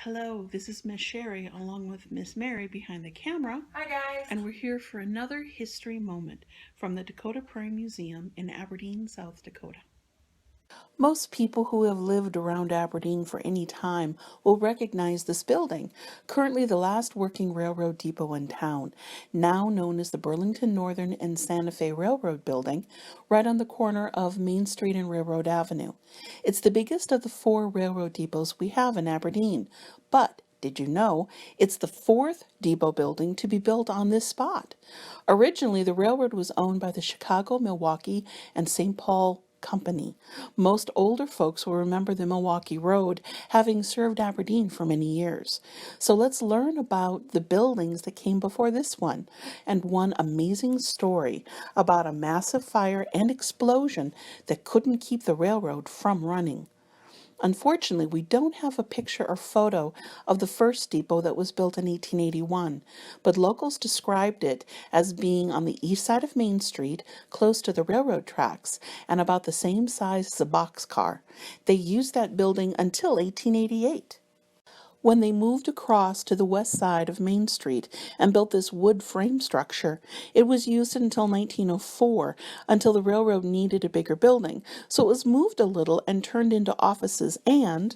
Hello, this is Miss Sherri along with Miss Mary behind the camera, Hi guys. and we're here for another history moment from the Dacotah Prairie Museum in Aberdeen, South Dakota. Most people who have lived around Aberdeen for any time will recognize this building, currently the last working railroad depot in town, now known as the Burlington Northern and Santa Fe Railroad Building, right on the corner of Main Street and Railroad Avenue. It's the biggest of the four railroad depots we have in Aberdeen, but did you know it's the fourth depot building to be built on this spot? Originally, the railroad was owned by the Chicago, Milwaukee, and St. Paul Company. Most older folks will remember the Milwaukee Road, having served Aberdeen for many years. So let's learn about the buildings that came before this one, and one amazing story about a massive fire and explosion that couldn't keep the railroad from running. Unfortunately, we don't have a picture or photo of the first depot that was built in 1881, but locals described it as being on the east side of Main Street, close to the railroad tracks, and about the same size as a boxcar. They used that building until 1888. When they moved across to the west side of Main Street and built this wood frame structure, it was used until 1904, until the railroad needed a bigger building, so it was moved a little and turned into offices. And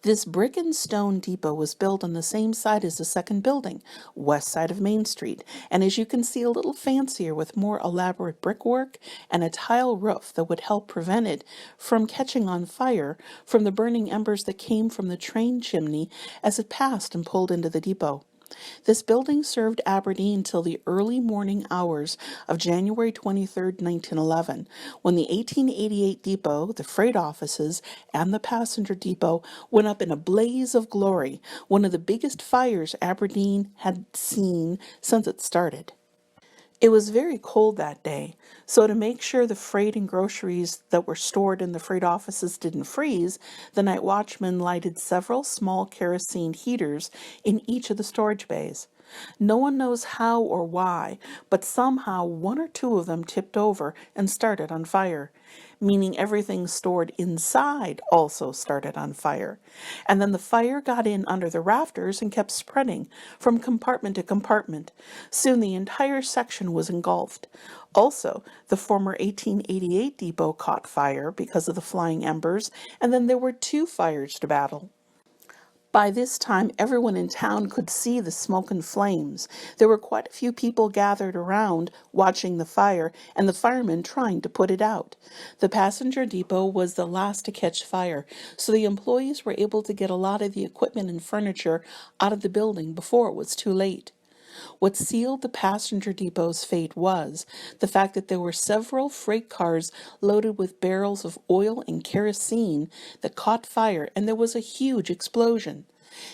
this brick and stone depot was built on the same side as the second building, west side of Main Street, and as you can see, a little fancier with more elaborate brickwork and a tile roof that would help prevent it from catching on fire from the burning embers that came from the train chimney as it passed and pulled into the depot. This building served Aberdeen till the early morning hours of January 23rd, 1911, when the 1888 depot, the freight offices, and the passenger depot went up in a blaze of glory, one of the biggest fires Aberdeen had seen since it started. It was very cold that day, so to make sure the freight and groceries that were stored in the freight offices didn't freeze, the night watchman lighted several small kerosene heaters in each of the storage bays. No one knows how or why, but somehow one or two of them tipped over and started on fire, meaning everything stored inside also started on fire. And then the fire got in under the rafters and kept spreading from compartment to compartment. Soon the entire section was engulfed. Also, the former 1888 depot caught fire because of the flying embers, and then there were two fires to battle. By this time, everyone in town could see the smoke and flames. There were quite a few people gathered around watching the fire and the firemen trying to put it out. The passenger depot was the last to catch fire, so the employees were able to get a lot of the equipment and furniture out of the building before it was too late. What sealed the passenger depot's fate was the fact that there were several freight cars loaded with barrels of oil and kerosene that caught fire, and there was a huge explosion.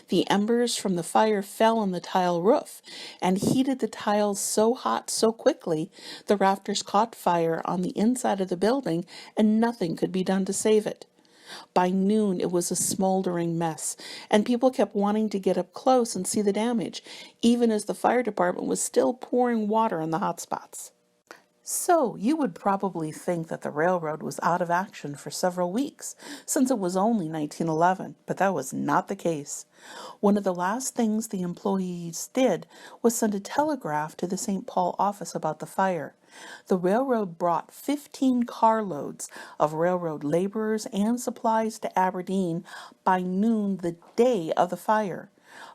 The embers from the fire fell on the tile roof and heated the tiles so hot so quickly the rafters caught fire on the inside of the building and nothing could be done to save it. By noon, it was a smoldering mess, and people kept wanting to get up close and see the damage, even as the fire department was still pouring water on the hot spots. So, you would probably think that the railroad was out of action for several weeks, since it was only 1911, but that was not the case. One of the last things the employees did was send a telegraph to the St. Paul office about the fire. The railroad brought 15 carloads of railroad laborers and supplies to Aberdeen by noon the day of the fire.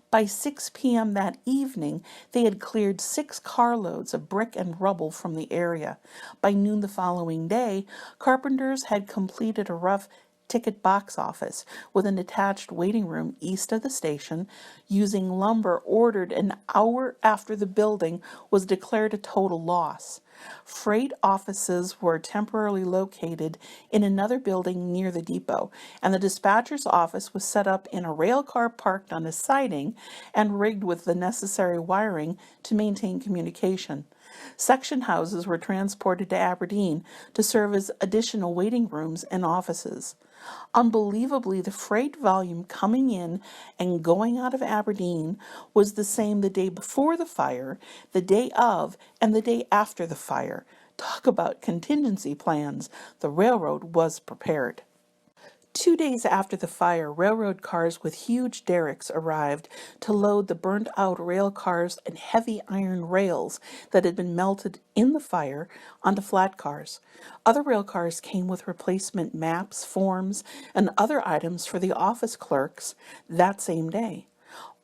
By 6 p.m. that evening, they had cleared 6 carloads of brick and rubble from the area. By noon the following day, carpenters had completed a rough ticket box office with an attached waiting room east of the station, using lumber ordered an hour after the building was declared a total loss. Freight offices were temporarily located in another building near the depot, and the dispatcher's office was set up in a rail car parked on a siding and rigged with the necessary wiring to maintain communication. Section houses were transported to Aberdeen to serve as additional waiting rooms and offices. Unbelievably, the freight volume coming in and going out of Aberdeen was the same the day before the fire, the day of, and the day after the fire. Talk about contingency plans. The railroad was prepared. 2 days after the fire, railroad cars with huge derricks arrived to load the burned out rail cars and heavy iron rails that had been melted in the fire onto flat cars. Other rail cars came with replacement maps, forms, and other items for the office clerks that same day.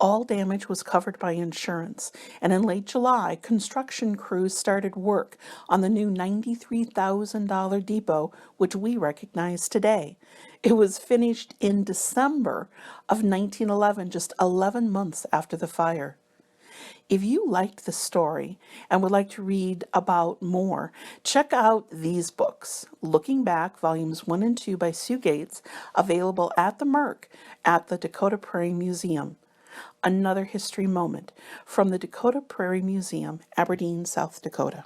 All damage was covered by insurance, and in late July, construction crews started work on the new $93,000 depot, which we recognize today. It was finished in December of 1911, just 11 months after the fire. If you liked the story and would like to read about more, check out these books. Looking Back, Volumes 1 and 2 by Sue Gates, available at the Merc at the Dacotah Prairie Museum. Another history moment from the Dacotah Prairie Museum, Aberdeen, South Dakota.